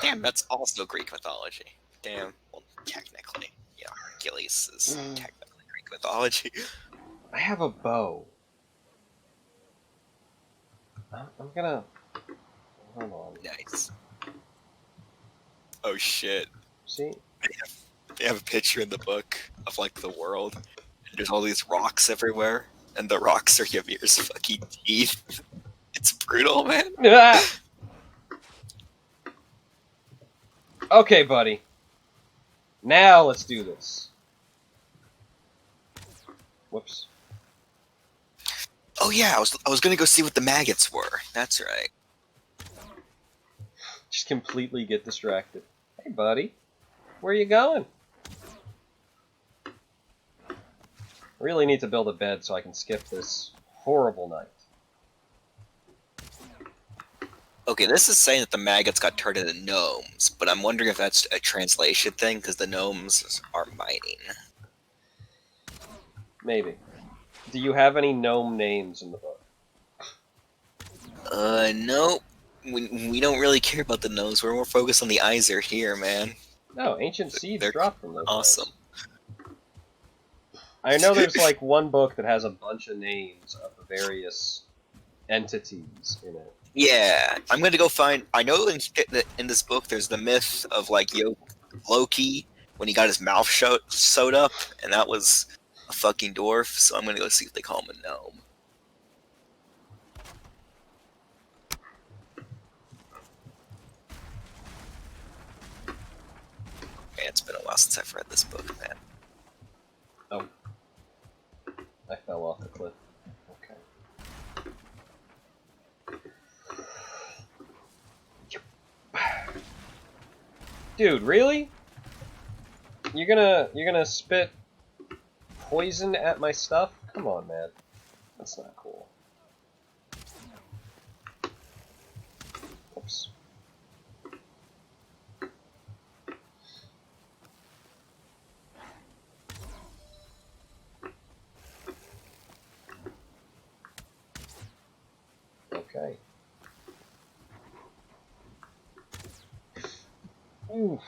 Damn, that's also Greek mythology. Damn. Well, technically, yeah, Hercules is technically Greek mythology. I have a bow. I'm gonna... Hold on. Nice. Oh shit. See? They have a picture in the book of like the world. And there's all these rocks everywhere, and the rocks are Ymir's fucking teeth. It's brutal, man. Ah! Okay, buddy. Now let's do this. Whoops. Oh yeah, I was gonna go see what the maggots were. That's right. Just completely get distracted. Hey, buddy. Where you going? I really need to build a bed so I can skip this horrible night. Okay, this is saying that the maggots got turned into gnomes, but I'm wondering if that's a translation thing, because the gnomes are mining. Maybe. Do you have any gnome names in the book? No. We don't really care about the gnomes. We're more focused on the Iser here, man. No, ancient seeds They're drop from those. awesome. Guys. I know there's like one book that has a bunch of names of the various entities in it. Yeah, I'm gonna go find. I know in this book there's the myth of like Loki when he got his mouth sewed up, and that was a fucking dwarf. So I'm gonna go see if they call him a gnome. Man, it's been a while since I've read this book, man. Oh, I fell off the cliff. Dude, really? You're gonna spit poison at my stuff? Come on, man. That's not cool. Oops. Okay. Oof.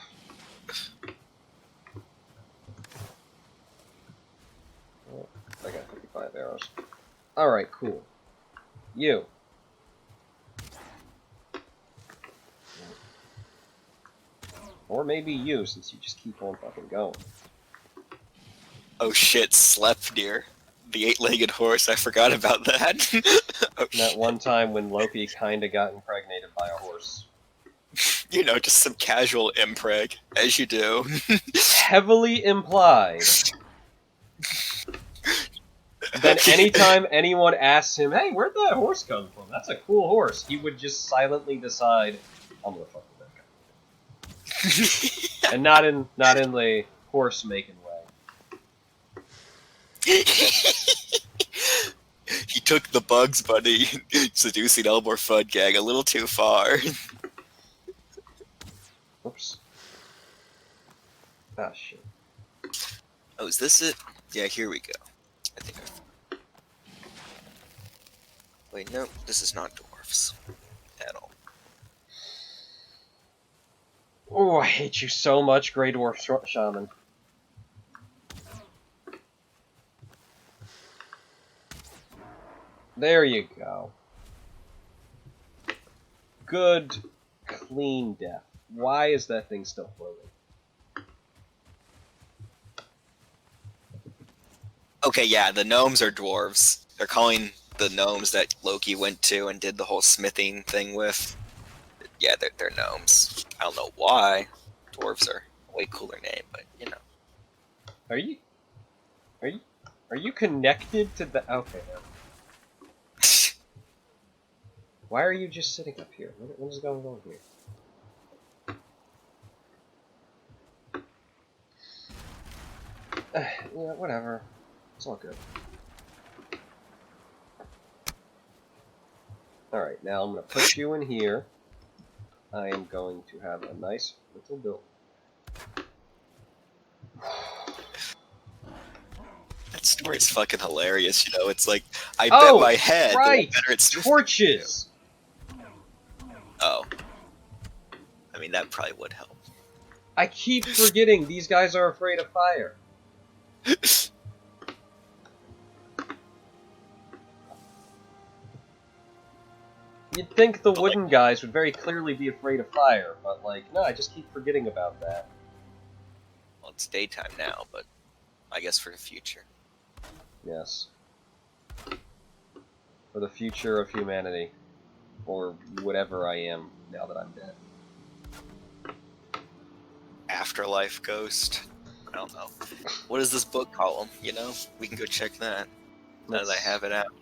Oh, I got 55 arrows. Alright, cool. You. Or maybe you, since you just keep on fucking going. Oh shit, Sleipnir, the eight-legged horse. I forgot about that. Oh, that one time when Loki kinda got impregnated by a horse. You know, just some casual impreg, as you do. Heavily implied. Then anytime anyone asks him, hey, where'd that horse come from? That's a cool horse. He would just silently decide, I'm gonna fuck with that guy. And not in the horse making way. He took the Bugs Bunny seducing Elmore Fudd gag a little too far. Oops. Ah, shit. Oh, is this it? Yeah, here we go. I think Wait, no, this is not dwarves. At all. Oh, I hate you so much, Grey Dwarf Shaman. There you go. Good, clean death. Why is that thing still floating? Okay, yeah, the gnomes are dwarves. They're calling the gnomes that Loki went to and did the whole smithing thing with. Yeah, they're gnomes. I don't know why. Dwarves are a way cooler name, but you know. Are you connected to the? Okay. Why are you just sitting up here? What is going on here? Yeah, whatever. It's all good. Alright, now I'm going to put you in here. I am going to have a nice little build. That story's fucking hilarious, you know? It's like, I bet my head right! better it's torches! Oh. I mean, mean, that probably would help. I keep forgetting these guys are afraid of fire. You'd think the wooden guys would very clearly be afraid of fire, but, like, no, I just keep forgetting about that. Well, it's daytime now, but I guess for the future. Yes. For the future of humanity. Or whatever I am, now that I'm dead. Afterlife ghost. I don't know. What does this book call them? You know, we can go check that. Now that I have it out.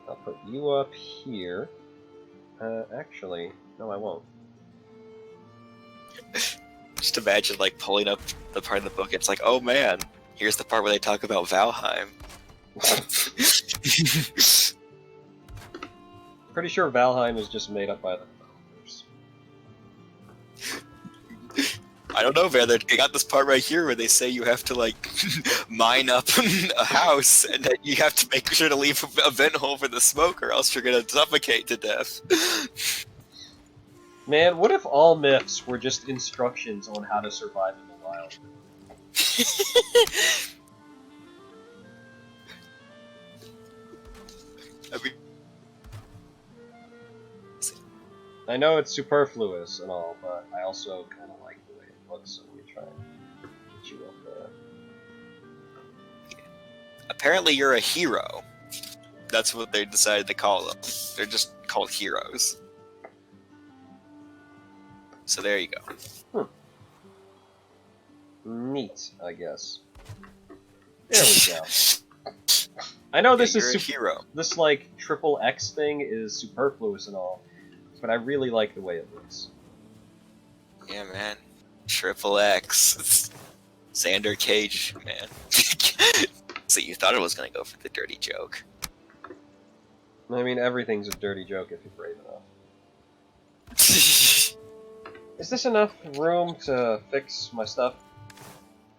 I'll put you up here. Actually, no, I won't. Just imagine, like, pulling up the part of the book. It's like, oh man, here's the part where they talk about Valheim. Pretty sure Valheim is just made up by the developers. I don't know, man. They got this part right here where they say you have to, like, mine up a house, and that you have to make sure to leave a vent hole for the smoke, or else you're gonna suffocate to death. Man, what if all myths were just instructions on how to survive in the wild? I mean, I know it's superfluous and all, but I also kind of like the way it looks, so let me try and get you up there. apparently you're a hero. That's what they decided to call them. They're just called heroes. So there you go. Neat, I guess. There we go. I know this you're is a hero. this like triple X thing is superfluous and all, but I really like the way it looks. Yeah, man. Triple X. Xander Cage, man. So you thought it was gonna go for the dirty joke. I mean, everything's a dirty joke if you're brave enough. Is this enough room to fix my stuff?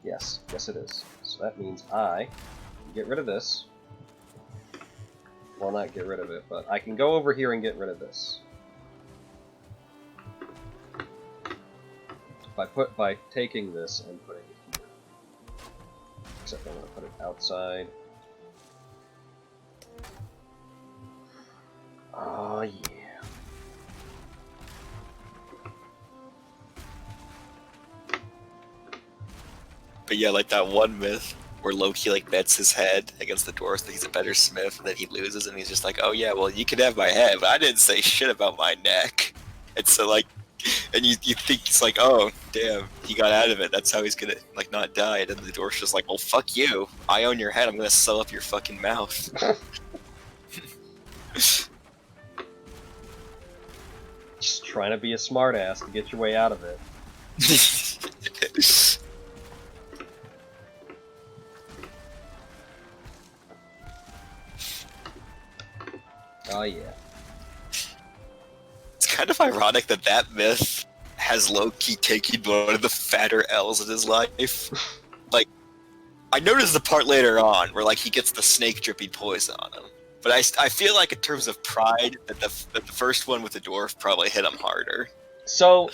Yes, yes it is. So that means I can get rid of this. Well, not get rid of it, but I can go over here and get rid of this. By taking this and putting it here. Except I'm going to put it outside. Oh yeah. But yeah, like that one myth where Loki like bets his head against the dwarves that he's a better smith, and then he loses, and he's just like, "Oh yeah, well you can have my head, but I didn't say shit about my neck." And so like, and you think it's like, "Oh damn, he got out of it. That's how he's gonna like not die." And then the dwarf's just like, "Well, fuck you. I own your head. I'm gonna sew up your fucking mouth." Just trying to be a smartass to get your way out of it. Oh yeah. It's kind of ironic that that myth has Loki taking one of the fatter L's in his life. Like, I noticed the part later on where like he gets the snake dripping poison on him. But I feel like in terms of pride, that the first one with the dwarf probably hit him harder. So,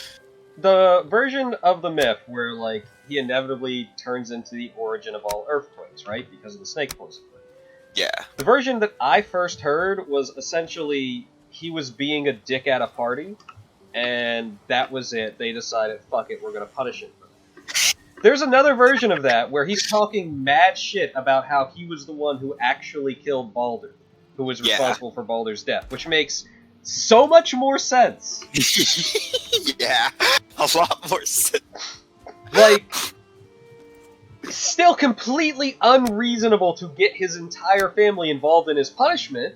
the version of the myth where like he inevitably turns into the origin of all earthquakes, right? Because of the snake poison. Yeah. The version that I first heard was essentially he was being a dick at a party, and that was it. They decided, fuck it, we're gonna punish him for that. There's another version of that where he's talking mad shit about how he was the one who actually killed Baldur, who was responsible for Baldur's death, which makes so much more sense. Yeah, a lot more sense. Like, still completely unreasonable to get his entire family involved in his punishment,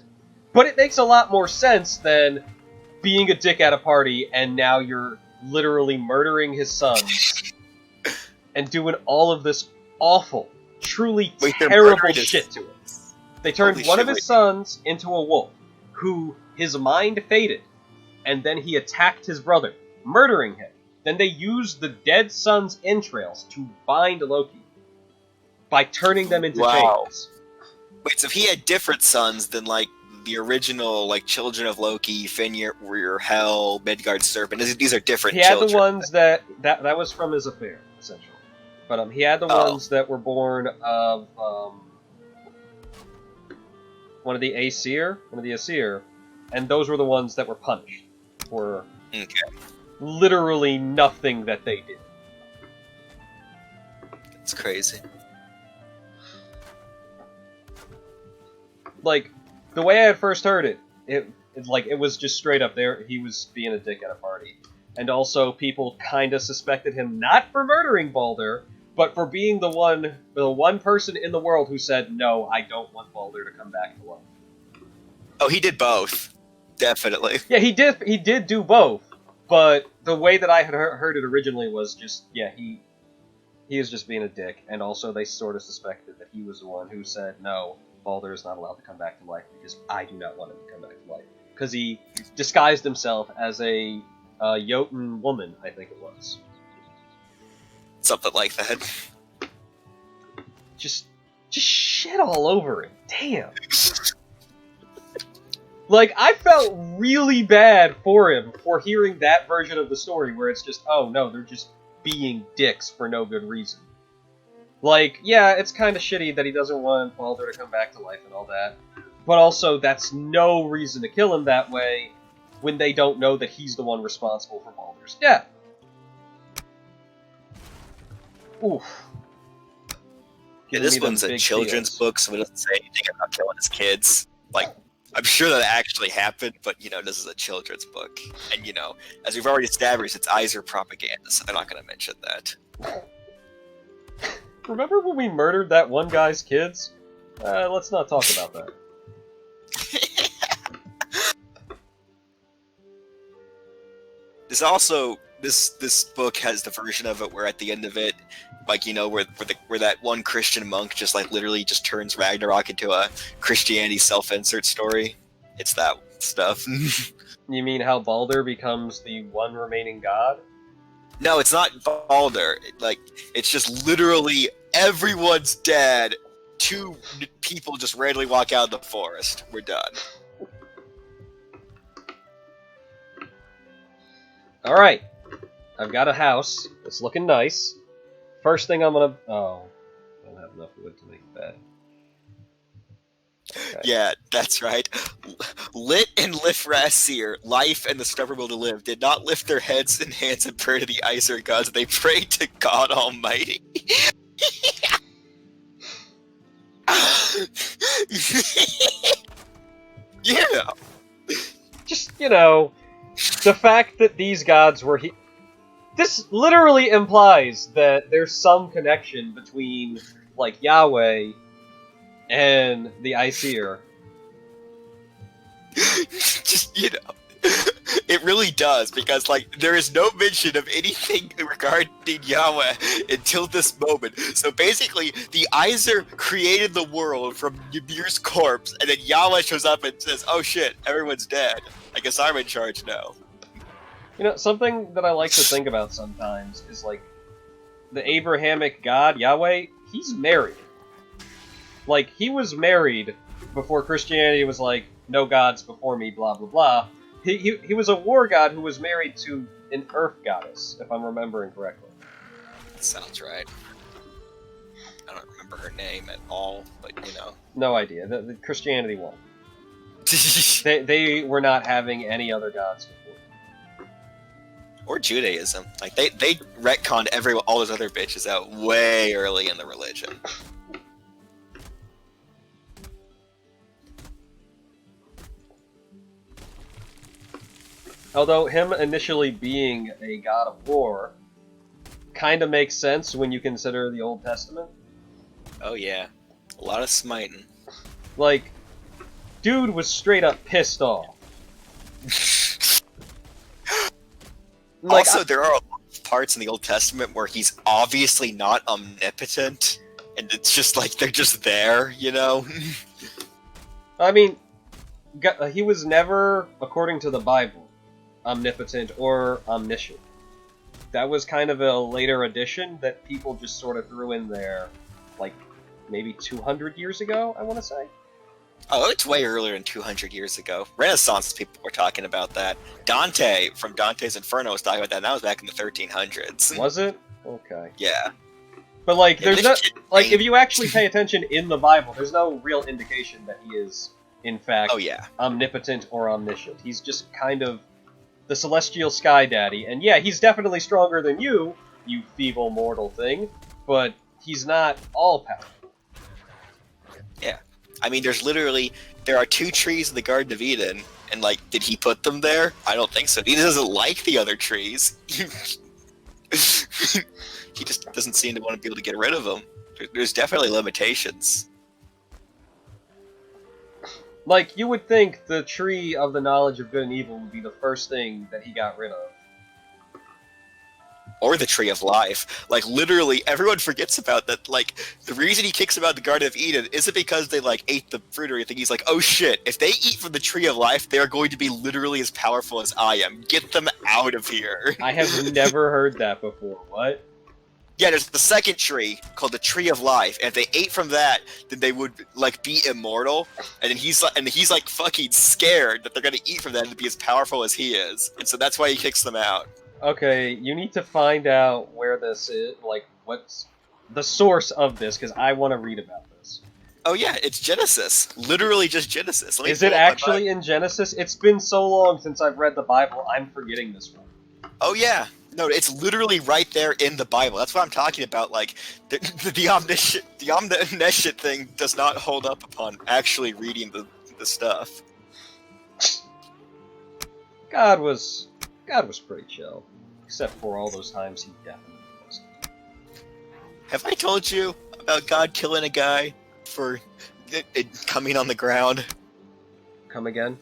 but it makes a lot more sense than being a dick at a party and now you're literally murdering his sons and doing all of this awful, truly terrible shit to him. They turned one of his sons into a wolf, who his mind faded, and then he attacked his brother, murdering him. Then they used the dead son's entrails to bind Loki by turning them into chains. Wait, so if he had different sons than like the original like children of Loki, Fenrir, Hel, Midgard Serpent. These are different He had children. the ones that was from his affair, essentially. But he had the ones that were born of one of the Aesir, and those were the ones that were punished for literally nothing that they did. It's crazy. Like, the way I had first heard it, it was just straight up there. He was being a dick at a party. And also, people kind of suspected him not for murdering Baldur, but for being the one person in the world who said, no, I don't want Baldur to come back to life. Oh, he did both. Definitely. Yeah, he did do both, but the way that I had heard it originally was just, yeah, he is just being a dick, and also they sort of suspected that he was the one who said, no, Baldur is not allowed to come back to life because I do not want him to come back to life. Because he disguised himself as a Jotun woman, I think it was. Something like that. Just shit all over him. Damn. Like, I felt really bad for him for hearing that version of the story where it's just, oh no, they're just being dicks for no good reason. Like, yeah, it's kind of shitty that he doesn't want Baldur to come back to life and all that, but also that's no reason to kill him that way when they don't know that he's the one responsible for Baldur's death. Oof. Yeah, this one's a children's book, so it doesn't say anything about killing his kids. Like, I'm sure that actually happened, but, this is a children's book. And, as we've already established, it's Aesir propaganda, so they're not going to mention that. Remember when we murdered that one guy's kids? Let's not talk about that. This book has the version of it where at the end of it, like, where that one Christian monk just like literally just turns Ragnarok into a Christianity self-insert story. It's that stuff. You mean how Baldur becomes the one remaining god? No, it's not Baldur. It's just literally everyone's dead. 2 people just randomly walk out of the forest. We're done. Alright. I've got a house. It's looking nice. First thing I'm gonna... Oh. I don't have enough wood to make a bed. Okay. Yeah, that's right. Lit and Lifrasir, life and the stubborn will to live, did not lift their heads and hands in prayer to the Aesir gods. They prayed to God Almighty. Yeah. Just, the fact that these gods were this literally implies that there's some connection between, like, Yahweh and the Aesir. Just, it really does, because, like, there is no mention of anything regarding Yahweh until this moment. So basically, the Aesir created the world from Ymir's corpse, and then Yahweh shows up and says, oh shit, everyone's dead. I guess I'm in charge now. Something that I like to think about sometimes is, like, the Abrahamic god, Yahweh, he's married. Like, he was married before Christianity was like, no gods before me, blah blah blah. He was a war god who was married to an earth goddess, if I'm remembering correctly. That sounds right. I don't remember her name at all, but, No idea. The Christianity won't. They were not having any other gods before. Or Judaism. Like, they retconned all those other bitches out way early in the religion. Although him initially being a god of war kind of makes sense when you consider the Old Testament. Oh yeah. A lot of smiting. Like, dude was straight up pissed off. Also, there are a lot of parts in the Old Testament where he's obviously not omnipotent, and it's just like they're just there, I mean, he was never, according to the Bible, omnipotent or omniscient. That was kind of a later addition that people just sort of threw in there, like, maybe 200 years ago, I want to say. Oh, it's way earlier than 200 years ago. Renaissance people were talking about that. Dante from Dante's Inferno was talking about that, and that was back in the 1300s. Was it? Okay. Yeah. But like, Yeah, there's no this shit like, if ain't- you actually pay attention in the Bible, there's no real indication that he is, in fact, Oh, yeah. omnipotent or omniscient. He's just kind of the celestial sky daddy, and yeah, he's definitely stronger than you feeble mortal thing. But he's not all powerful. Yeah. I mean, there are 2 trees in the Garden of Eden, and, like, did he put them there? I don't think so. He doesn't like the other trees. He just doesn't seem to want to be able to get rid of them. There's definitely limitations. Like, you would think the tree of the knowledge of good and evil would be the first thing that he got rid of. Or the Tree of Life. Like, literally, everyone forgets about that. Like, the reason he kicks about the Garden of Eden isn't because they, like, ate the fruit or anything. He's like, oh shit, if they eat from the Tree of Life, they are going to be literally as powerful as I am. Get them out of here. I have never heard that before. What? Yeah, there's the second tree called the Tree of Life. And if they ate from that, then they would, like, be immortal. And then he's like fucking scared that they're gonna eat from that and be as powerful as he is. And so that's why he kicks them out. Okay, you need to find out where this is, like, what's the source of this, because I want to read about this. Oh yeah, it's Genesis. Literally just Genesis. Let me Is it pull up my actually in Genesis? It's been so long since I've read the Bible, I'm forgetting this one. Oh yeah, no, it's literally right there in the Bible. That's what I'm talking about. Like the omniscient thing does not hold up upon actually reading the stuff. God was pretty chill, except for all those times he definitely wasn't. Have I told you about God killing a guy for it coming on the ground? Come again?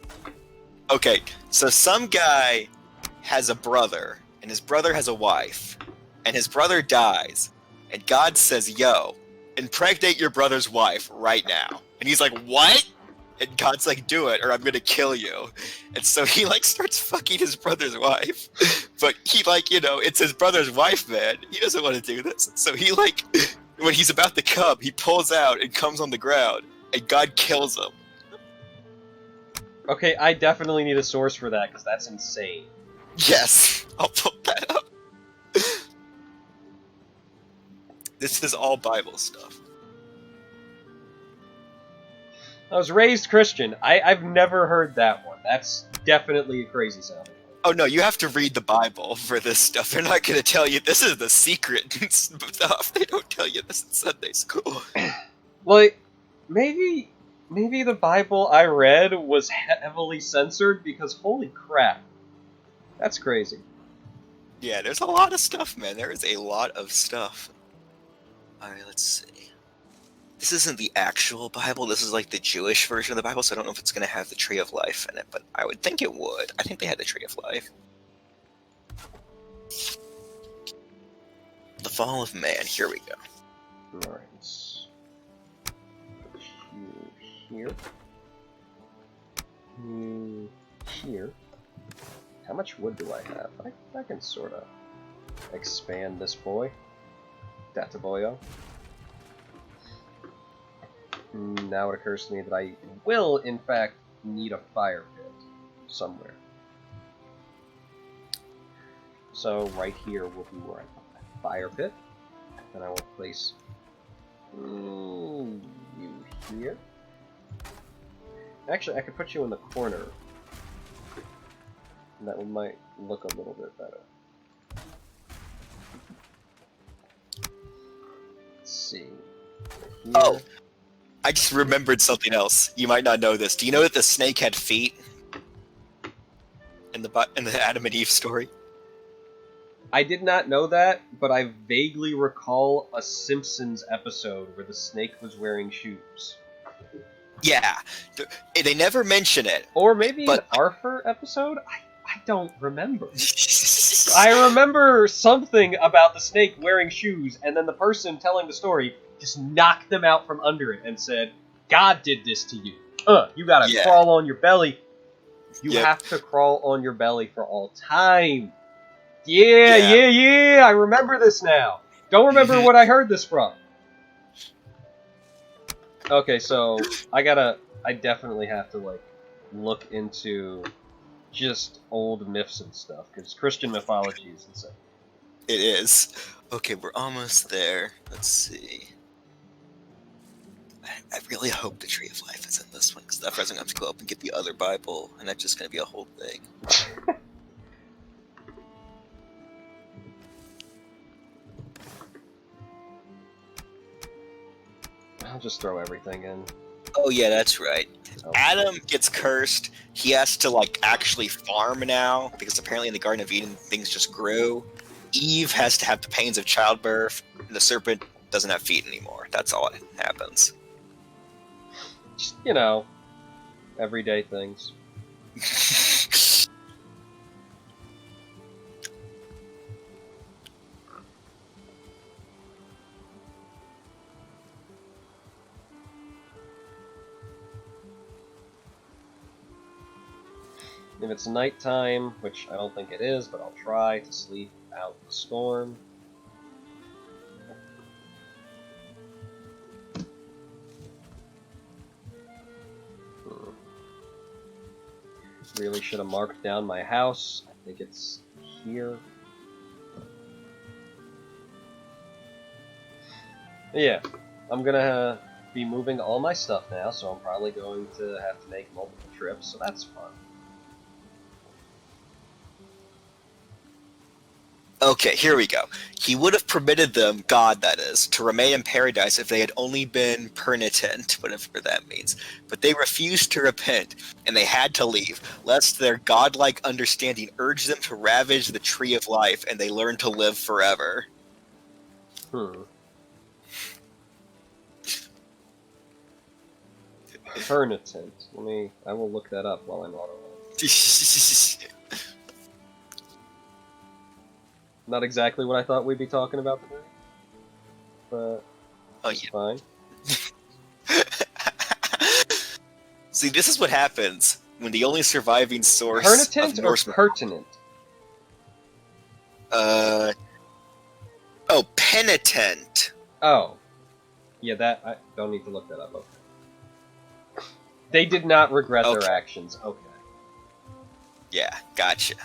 Okay, so some guy has a brother, and his brother has a wife, and his brother dies, and God says, yo, impregnate your brother's wife right now. And he's like, what? And God's like, do it, or I'm gonna kill you. And so he, like, starts fucking his brother's wife. But he, like, you know, it's his brother's wife, man. He doesn't want to do this. So he, like, when he's about to come, he pulls out and comes on the ground, and God kills him. Okay, I definitely need a source for that, because that's insane. Yes, I'll put that up. This is all Bible stuff. I was raised Christian. I've never heard that one. That's definitely a crazy sounding one. Oh no, you have to read the Bible for this stuff. They're not going to tell you this is the secret stuff. They don't tell you this in Sunday school. Like, maybe the Bible I read was heavily censored, because holy crap. That's crazy. Yeah, there's a lot of stuff, man. There is a lot of stuff. Alright, let's see. This isn't the actual Bible. This is like the Jewish version of the Bible, so I don't know if it's going to have the Tree of Life in it, but I would think it would. I think they had the Tree of Life. The Fall of Man. Here we go. Alright. Here. Here. How much wood do I have? I can sort of expand this boy. That boyo. Now it occurs to me that I will, in fact, need a fire pit somewhere. So right here will be where I put my fire pit. And I will place you here. Actually, I could put you in the corner. And that one might look a little bit better. Let's see. Here. Oh, I just remembered something else. You might not know this. Do you know that the snake had feet in the Adam and Eve story? I did not know that, but I vaguely recall a Simpsons episode where the snake was wearing shoes. Yeah, they never mention it. Or maybe but... an Arthur episode? I don't remember. I remember something about the snake wearing shoes, and then the person telling the story just knocked them out from under it and said, God did this to you. You gotta crawl on your belly. You have to crawl on your belly for all time. Yeah, I remember this now. Don't remember what I heard this from. Okay, so I gotta I definitely have to, like, look into just old myths and stuff, because Christian mythology is insane. It is. Okay, we're almost there. Let's see. I really hope the Tree of Life is in this one, because otherwise I'm going to have to go up and get the other Bible, and that's just going to be a whole thing. I'll just throw everything in. Oh yeah, that's right. Oh. Adam gets cursed. He has to, like, actually farm now, because apparently in the Garden of Eden things just grew. Eve has to have the pains of childbirth, and the serpent doesn't have feet anymore. That's all that happens. Just, you know, everyday things. If it's nighttime, which I don't think it is, but I'll try to sleep out the storm. Really should have marked down my house. I think it's here. Yeah, I'm gonna be moving all my stuff now, so I'm probably going to have to make multiple trips, so that's fun. Okay, here we go. He would have permitted them, God that is, to remain in paradise if they had only been penitent, whatever that means. But they refused to repent, and they had to leave, lest their godlike understanding urged them to ravage the tree of life, and they learned to live forever. Penitent. I will look that up while I'm auto. Not exactly what I thought we'd be talking about today, but it's fine. See, this is what happens when the only surviving source Penitent of or Norse... pertinent? Oh, penitent. Oh. Yeah, I don't need to look that up, okay. They did not regret their actions, okay. Yeah, gotcha.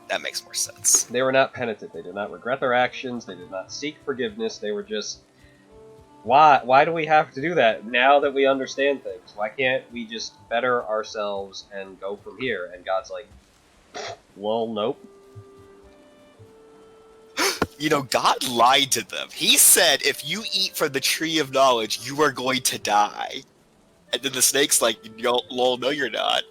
That makes more sense. They were not penitent, they did not regret their actions, they did not seek forgiveness, they were just... Why do we have to do that now that we understand things? Why can't we just better ourselves and go from here? And God's like, well, nope. You know, God lied to them. He said, if you eat from the tree of knowledge, you are going to die. And then the snake's like, lol, no you're not.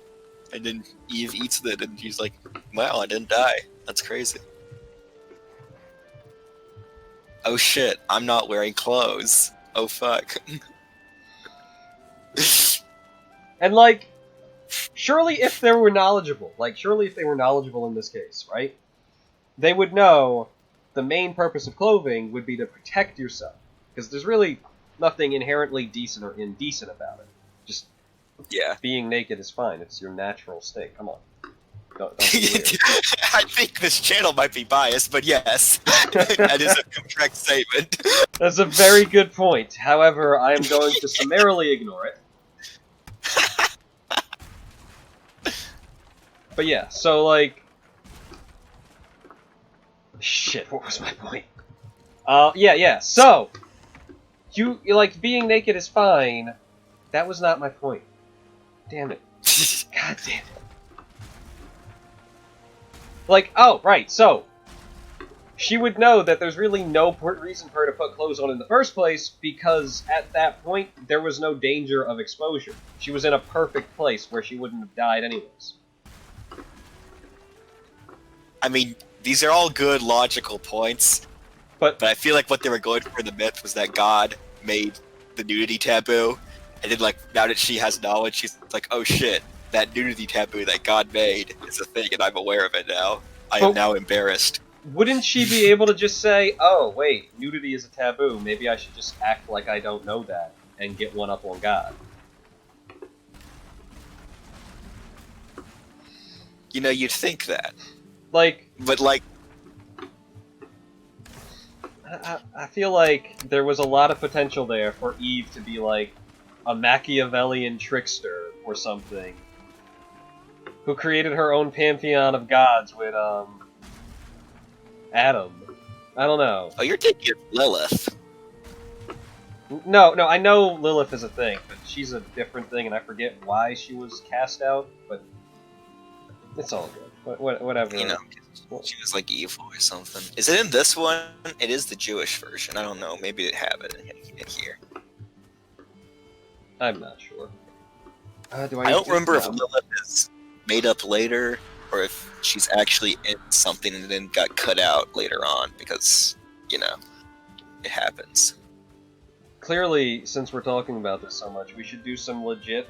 And then Eve eats it, and she's like, wow, I didn't die. That's crazy. Oh shit, I'm not wearing clothes. Oh fuck. And, like, surely if they were knowledgeable in this case, right? They would know the main purpose of clothing would be to protect yourself. Because there's really nothing inherently decent or indecent about it. Just being naked is fine. It's your natural state. Come on. Don't be weird. I think this channel might be biased, but yes. That is a correct statement. That's a very good point. However, I am going to summarily ignore it. But yeah, so, like... Shit, what was my point? Yeah, so... like, being naked is fine. That was not my point. Damn it. God damn it. Like, oh, right, so... She would know that there's really no reason for her to put clothes on in the first place, because at that point, there was no danger of exposure. She was in a perfect place where she wouldn't have died anyways. I mean, these are all good, logical points, but I feel like what they were going for in the myth was that God made the nudity taboo, and then, like, now that she has knowledge, she's like, oh shit, that nudity taboo that God made is a thing, and I'm aware of it now. I am now embarrassed. Wouldn't she be able to just say, oh, wait, nudity is a taboo, maybe I should just act like I don't know that, and get one up on God? You know, you'd think that. Like... But, like... I feel like there was a lot of potential there for Eve to be, like, a Machiavellian trickster or something, who created her own pantheon of gods with Adam. I don't know. Oh, you're thinking of Lilith. No, I know Lilith is a thing, but she's a different thing, and I forget why she was cast out. But it's all good. Whatever. You know, she was like evil or something. Is it in this one? It is the Jewish version. I don't know. Maybe they have it in here. I'm not sure. I don't remember if Lilith is made up later or if she's actually in something and then got cut out later on because, you know, it happens. Clearly, since we're talking about this so much, we should do some legit,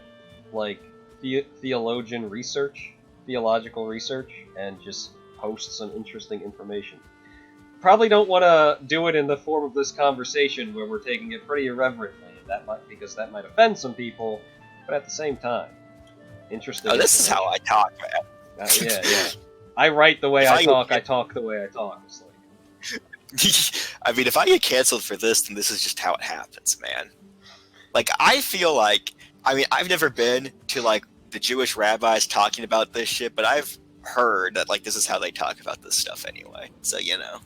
like, theological research, and just post some interesting information. Probably don't want to do it in the form of this conversation where we're taking it pretty irreverently, because that might offend some people, but at the same time, interesting. Oh, this is how I talk, man. Yeah. I write the way I talk the way I talk. It's like... I mean, if I get canceled for this, then this is just how it happens, man. Like, I feel like, I mean, I've never been to, like, the Jewish rabbis talking about this shit, but I've heard that, like, this is how they talk about this stuff anyway. So, you know.